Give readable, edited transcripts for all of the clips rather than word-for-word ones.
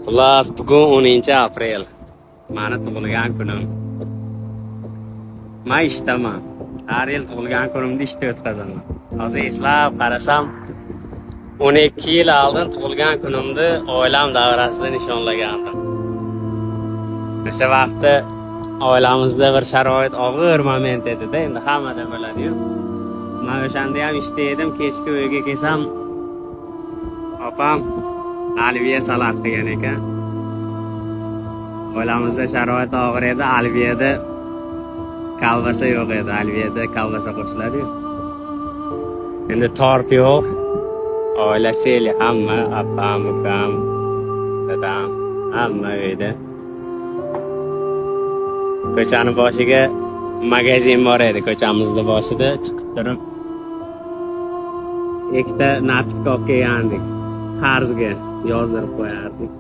Xullas, bugun 10-aprel. Mani tug'ilgan kunim. Men ishdaman. Har yil tug'ilgan kunimni ishda o'tkazaman. Hozir eslab qarasam, 12 yil oldin tug'ilgan kunimni oilam davrasida nishonlagandim. O'sha vaqtda oilamizda bir sharoit og'ir moment edi-da, endi hammada biladi-yu. Men o'shanda ham ishda edim, kechki uyga kelsam, opam alviya salat qilgan ekan. Oilamizda sharoit og'ir edi, alviyada kalbasa yo'q edi, alviyada kalbasa qo'shiladi-yu. Endi tort yo'q. Oila seli hamma, opam, ukam, dadam, hamma uyda. Ko'chani boshiga magazin bor edi, ko'chamizda boshida chiqib turib. Ikkita napitka olib kelgandik. Qarzga yozdirib qo'yardik.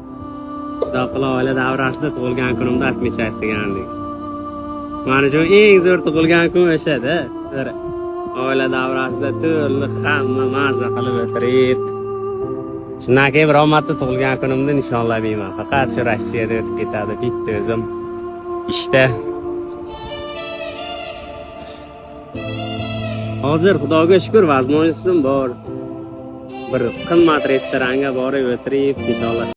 Xudo qilib oila davrasida tug'ilgan kunimda atmishar qilgandik. Mana shu eng zo'r tug'ilgan kun o'sha-da. Oila davrasida turli hamma mazza qilib o'tirib. Shundan keyin bir omadda tug'ilgan kunimni nishonlamayman. Faqat shu Rossiyada o'tib ketadi, bitta o'zim ishda. Hozir Xudoga shukr, vazmojisim bor. Bir qimmat restoranga borib o'tirib, inshaalloh